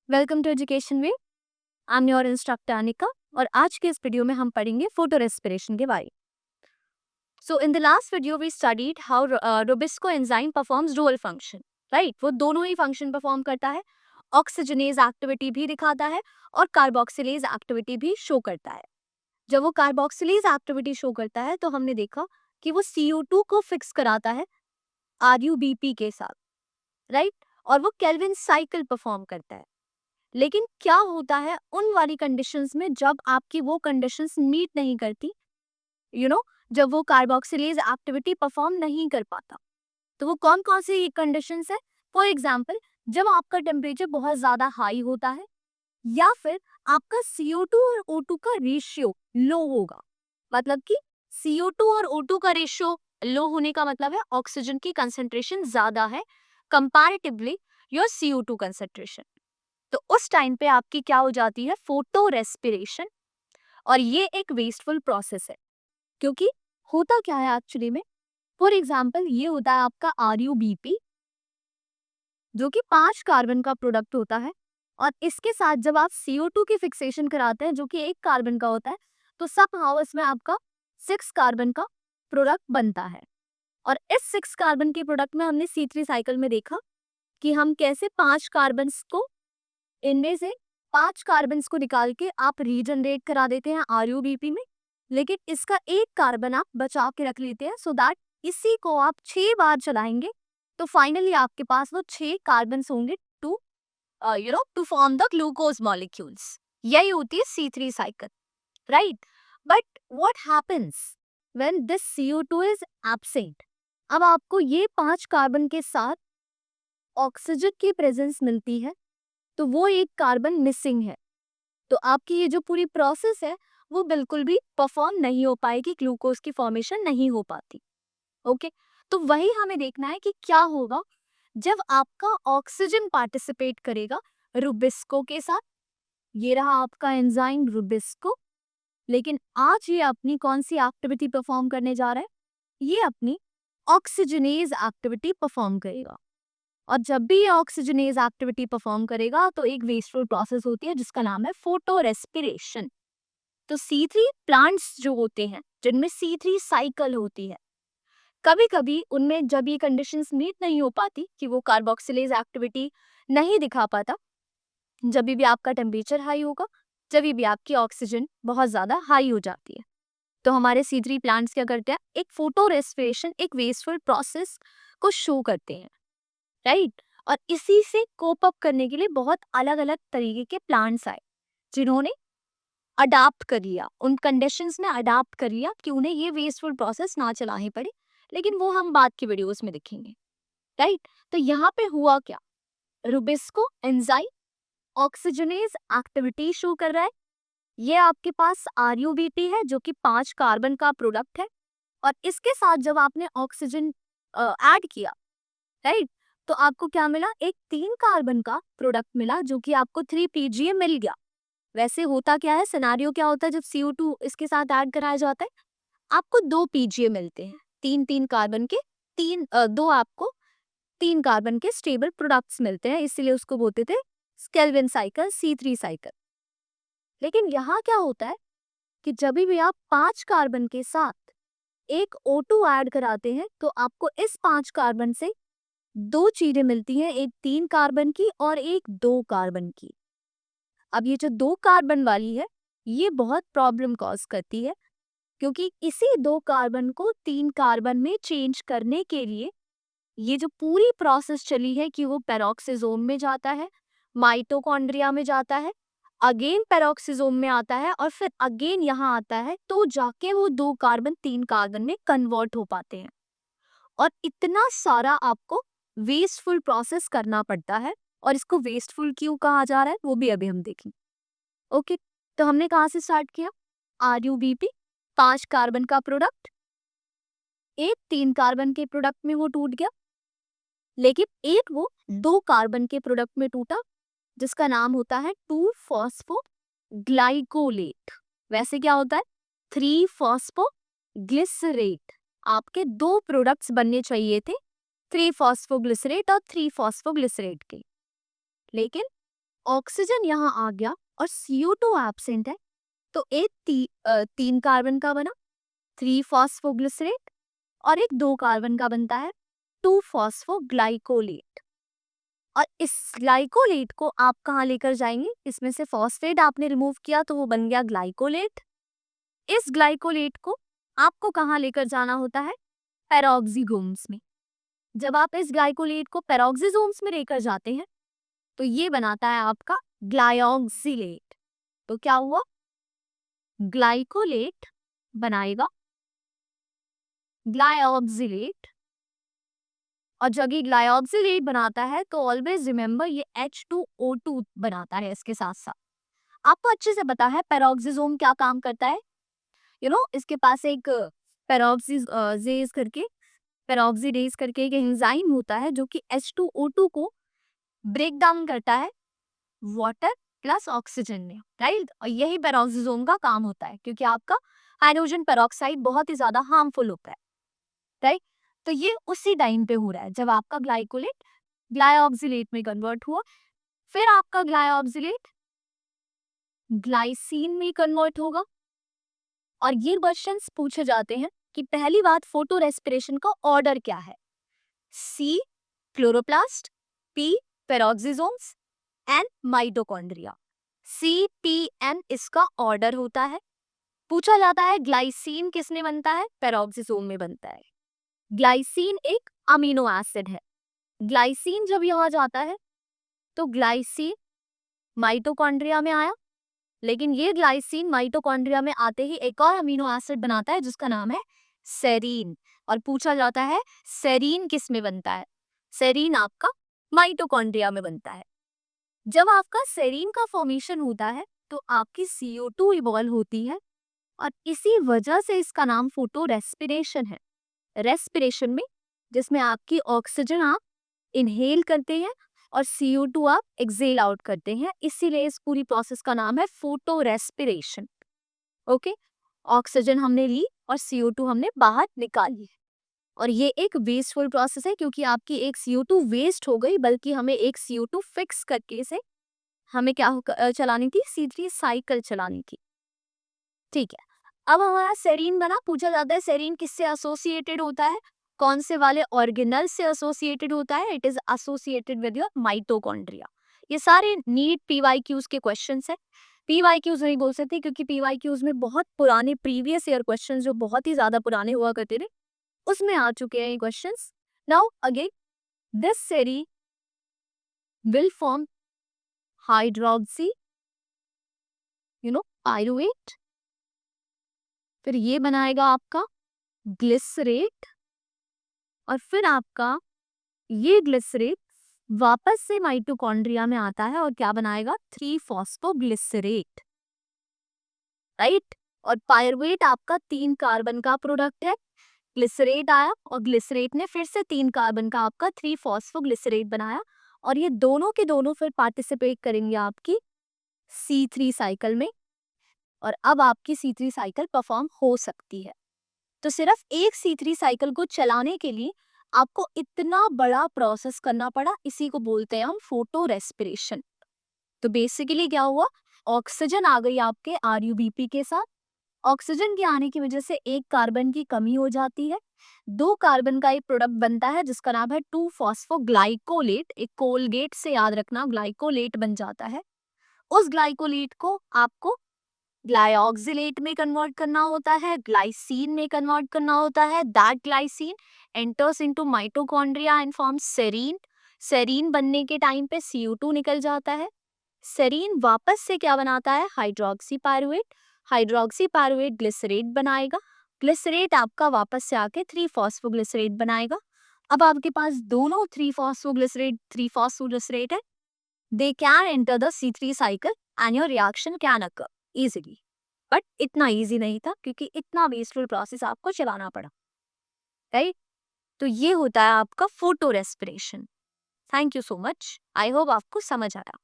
Welcome to education way. I am your instructor Anika और आज के इस वीडियो में हम पढ़ेंगे फोटो रेस्पिरेशन के बारे। So in the last video we studied how RuBisCO enzyme performs dual function, right. वो दोनों ही फंक्शन परफॉर्म करता है, ऑक्सीजनेज एक्टिविटी भी दिखाता है और कार्बोक्सिलेज एक्टिविटी भी शो करता है। जब वो कार्बोक्सिलेज एक्टिविटी शो करता है तो हमने देखा कि वो CO2 को फिक्स कराता है RUBP के साथ, राइट, और वो केल्विन साइकिल परफॉर्म करता है। लेकिन क्या होता है उन वाली कंडीशंस में जब आपकी वो कंडीशंस मीट नहीं करती, जब वो कार्बोक्सिलेज एक्टिविटी परफॉर्म नहीं कर पाता। तो वो कौन कौन सी कंडीशंस है? फॉर एग्जांपल, जब आपका टेम्परेचर बहुत ज्यादा हाई होता है या फिर आपका CO2 और O2 का रेशियो लो होगा। मतलब कि CO2 और O2 का रेशियो लो होने का मतलब है ऑक्सीजन की कंसेंट्रेशन ज्यादा है कंपैरेटिवली योर CO2 कंसेंट्रेशन। तो उस टाइम पे आपकी क्या हो जाती है? Photo respiration. और ये एक वेस्टफुल प्रोसेस है, क्योंकि होता क्या है एक्चुअली में, फॉर एग्जाम्पल ये होता है आपका RUBP, जो कि 5 कार्बन का प्रोडक्ट होता है। और इसके साथ जब आप CO2 की फिक्सेशन कराते हैं जो कि 1 कार्बन का होता है, तो समहाउ इसमें आपका 6 कार्बन का प्रोडक्ट बनता है। और इस 6 कार्बन के प्रोडक्ट में हमने C3 साइकिल में देखा कि हम कैसे 5 कार्बन को, इनमें से 5 कार्बन को निकाल के आप रीजनरेट करा देते हैं RUBP में, लेकिन इसका 1 कार्बन आप बचा के रख लेते हैं सो दैट इसी को आप 6 बार चलाएंगे तो फाइनली आपके पास वो 6 कार्बन होंगे two to form the glucose molecules. यही होती है C3 cycle, right. But what happens when this CO2 is absent? अब आपको ये 5 कार्बन के साथ ऑक्सीजन की प्रेजेंस मिलती है, तो वो 1 कार्बन मिसिंग है। तो आपकी ये जो पूरी प्रोसेस है वो बिल्कुल भी परफॉर्म नहीं हो पाएगी, ग्लूकोज की फॉर्मेशन नहीं हो पाती। ओके, तो वही हमें देखना है कि क्या होगा जब आपका ऑक्सीजन पार्टिसिपेट करेगा रुबिस्को के साथ। ये रहा आपका एंजाइम रुबिस्को। लेकिन आज ये अपनी कौन सी एक्टिविटी परफॉर्म करने जा रहा है? ये अपनी ऑक्सीजनेज एक्टिविटी परफॉर्म करेगा। और जब भी ये ऑक्सीजनेज एक्टिविटी परफॉर्म करेगा तो एक वेस्टफुल प्रोसेस होती है जिसका नाम है फोटो रेस्पिरेशन। तो C3 प्लांट्स जो होते हैं जिनमें C3 साइकिल होती है, कभी कभी उनमें जब ये कंडीशंस मीट नहीं हो पाती कि वो कार्बोक्सिलेज एक्टिविटी नहीं दिखा पाता, जब भी आपका टेम्परेचर हाई होगा, जब भी आपकी ऑक्सीजन बहुत ज्यादा हाई हो जाती है, तो हमारे C3 प्लांट्स क्या करते हैं? एक फोटो रेस्पिरेशन, एक वेस्टफुल प्रोसेस को शो करते हैं, राइट। और इसी से कोप अप करने के लिए बहुत अलग अलग तरीके के प्लांट्स आए जिन्होंने अडाप्ट कर लिया, उन कंडीशंस में अडाप्ट कर लिया कि उन्हें ये वेस्टफुल प्रोसेस ना चलानी पड़े। लेकिन वो हम बाद की वीडियोस में देखेंगे, राइट। तो यहाँ पे हुआ क्या? Rubisco enzyme oxygenase activity show कर रहा है। ये आपके पास RUBP है जो कि 5 कार्बन का प्रोडक्ट है। और इसके साथ जब आपने ऑक्सीजन ऐड किया, राइट, तो आपको क्या मिला? एक 3 कार्बन का प्रोडक्ट मिला जो कि आपको 3 PGA मिल गया। वैसे होता क्या है, सिनारियो क्या होता है जब CO2 इसके साथ ऐड कराया जाता है? आपको 2 PGA मिलते हैं, 3 कार्बन के, दो आपको 3 कार्बन के स्टेबल प्रोडक्ट्स मिलते हैं, इसीलिए उसको बोलते थे केल्विन साइकिल, C3 साइकिल। लेकिन यहाँ क्या होता है कि जब भी आप 5 कार्बन के साथ एक O2 ऐड कराते हैं तो आपको इस 5 कार्बन से 2 चीजें मिलती हैं, एक 3 कार्बन की और एक 2 कार्बन की। अब ये जो 2 कार्बन वाली है ये बहुत प्रॉब्लम कॉज करती है, क्योंकि इसी 2 कार्बन को 3 कार्बन में चेंज करने के लिए ये जो पूरी प्रोसेस चली है कि वो पेरोक्सिसोम में जाता है, माइटोकॉन्ड्रिया में जाता है, अगेन पेरोक्सिसोम में आता है और फिर अगेन यहाँ आता है, तो जाके वो 2 कार्बन 3 कार्बन में कन्वर्ट हो पाते हैं। और इतना सारा आपको वेस्टफुल प्रोसेस करना पड़ता है। और इसको वेस्टफुल क्यों कहा जा रहा है वो भी अभी हम देखेंगे। ओके, तो हमने कहाँ से स्टार्ट किया? RUBP, 5 कार्बन का प्रोडक्ट, एक 3 कार्बन के प्रोडक्ट में वो टूट गया, लेकिन एक वो 2 कार्बन के प्रोडक्ट में टूटा जिसका नाम होता है 2-फॉस्फोग्लाइकोलेट। वैसे क्या होता है? 3-फॉस्फोग्लिसरेट। आपके 2 प्रोडक्ट्स बनने चाहिए थे, 3-फॉस्फोग्लिसरेट और 3-फॉस्फोग्लिसरेट के, लेकिन ऑक्सीजन यहाँ आ गया और CO2 एब्सेंट है, तो एक 3 कार्बन का बना 3 फॉस्फोग्लिसरेट और एक 2 कार्बन का बनता है 2 फॉस्फोग्लाइकोलेट। और इस ग्लाइकोलेट को आप कहाँ लेकर जाएंगे? इसमें से फॉस्फेट आपने रिमूव किया तो वो बन गया ग्लाइकोलेट। इस ग्लाइकोलेट को आपको कहाँ लेकर जाना होता है? पेरोक्सीसोम्स में। जब आप इस ग्लाइकोलेट को पेरोक्सीसोम्स में लेकर जाते हैं तो ये बनाता है आपका ग्लाइऑक्सिलेट। तो क्या हुआ? ग्लाइकोलेट बनाएगा ग्लाइऑक्सिलेट, और जब ये ग्लाइऑक्सिलेट बनाता है तो ऑलवेज रिमेंबर ये H2O2 बनाता है इसके साथ साथ। आपको अच्छे से पता है पेरोक्सीसोम क्या काम करता है। इसके पास एक पेरोक्सीडेज करके एक एंजाइम होता है जो कि H2O2 को ब्रेक डाउन करता है वाटर प्लस ऑक्सीजन में, राइट। और यही पेरोक्सीसोम का काम होता है, क्योंकि आपका हाइड्रोजन पेरोक्साइड बहुत ही ज्यादा हार्मफुल होता है, राइट। तो ये उसी टाइम पे हो रहा है जब आपका ग्लाइकोलेट ग्लाइऑक्सिलेट में कन्वर्ट हुआ, फिर आपका ग्लाइऑक्सिलेट ग्लाइसिन में कन्वर्ट होगा। और ये क्वेश्चंस पूछे जाते हैं कि पहली बात, फोटो रेस्पिरेशन का ऑर्डर क्या है? C chloroplast, P peroxisomes, N mitochondria. CPN इसका ऑर्डर होता है। पूछा जाता है ग्लाइसिन किस में बनता है? पेरोक्सीसोम में बनता है। ग्लाइसिन एक अमीनो एसिड है। ग्लाइसिन जब यहाँ जाता है तो ग्लाइसिन माइटोकॉन्ड्रिया में आया, लेकिन ये ग्लाइसिन माइटोकॉन्ड्रिया में आते ही एक और अमीनो एसिड बनाता है जिसका नाम है सेरीन। और पूछा जाता है सेरीन किस में बनता है? सेरीन आपका माइटोकॉन्ड्रिया में बनता है। जब आपका सेरीन का फॉर्मेशन होता है तो आपकी CO2 इवॉल्व होती है, और इसी वजह से इसका नाम फोटो रेस्पिरेशन है। रेस्पिरेशन में जिसमें आपकी ऑक्सीजन आप इनहेल करते हैं और CO2 आप एक्सेल आउट करते हैं, इसीलिए इस पूरी प्रोसेस का नाम है फोटो रेस्पिरेशन। ओके, ऑक्सीजन हमने ली और CO2 हमने बाहर निकाली, और ये एक वेस्टफुल प्रोसेस है क्योंकि आपकी एक CO2 वेस्ट हो गई, बल्कि हमें एक CO2 फिक्स करके इसे हमें क्या चलानी थी? C3 साइकिल चलानी थी। ठीक है, अब हमारा सेरीन बना। पूछा जाता है सेरीन किससे एसोसिएटेड होता है? कौन से वाले ऑर्गेनल से एसोसिएटेड होता है? It is associated with your mitochondria. ये सारे नीट PYQs के क्वेश्चंस है। PYQs नहीं बोल सकते क्योंकि PYQs में बहुत पुराने प्रीवियस ईयर क्वेश्चंस जो बहुत ही ज्यादा पुराने हुआ करते थे उसमें आ चुके हैं ये questions. Now again this serine will form hydroxy pyruvate, फिर ये बनाएगा आपका ग्लिसरेट, और फिर आपका ये ग्लिसरेट वापस से माइटोकॉन्ड्रिया में आता है और क्या बनाएगा? 3 फॉस्फोग्लिसरेट, राइट। और पायरुवेट आपका 3 कार्बन का प्रोडक्ट है। ग्लिसरेट आया और ग्लिसरेट ने फिर से 3 कार्बन का आपका 3 फॉस्फोग्लिसरेट बनाया, और ये दोनों के दोनों फिर पार्टिसिपेट करेंगे आपकी C3 साइकिल में, और अब आपकी C3 साइकिल परफॉर्म हो सकती है। तो सिर्फ एक C3 साइकिल को चलाने के लिए आपको इतना बड़ा प्रोसेस करना पड़ा, इसी को बोलते हैं हम फोटो रेस्पिरेशन। तो बेसिकली क्या हुआ? ऑक्सीजन आ गई आपके RUBP के साथ। ऑक्सीजन के आने की वजह से एक कार्बन की कमी हो जाती है, 2 कार्बन का एक प्रोडक्ट बनता है जिसका नाम है 2 फॉस्फोग्लाइकोलेट। एक कोलगेट से याद रखना, ग्लाइकोलेट बन जाता है। उस ग्लाइकोलेट को आपको ग्लाइऑक्सिलेट में कन्वर्ट करना होता है, ग्लाइसिन में कन्वर्ट करना होता है। That glycine enters into mitochondria and form serine. Serine बनने के टाइम पे CO2 निकल जाता है। सेरीन वापस से क्या बनाता है? Hydroxy pyruvate. Hydroxy pyruvate glycerate बनाएगा। ग्लिसरेट आपका वापस से आके 3 फॉस्फोग्लिसरेट बनाएगा। अब आपके पास दोनों 3 फॉस्फोग्लिसरेट है। They can enter the C3 cycle and your reaction can occur easily. But इतना इजी नहीं था क्योंकि इतना वेस्टफुल प्रोसेस आपको चलाना पड़ा, राइट। तो ये होता है आपका photo respiration. Thank you so much. I hope आपको समझ आया।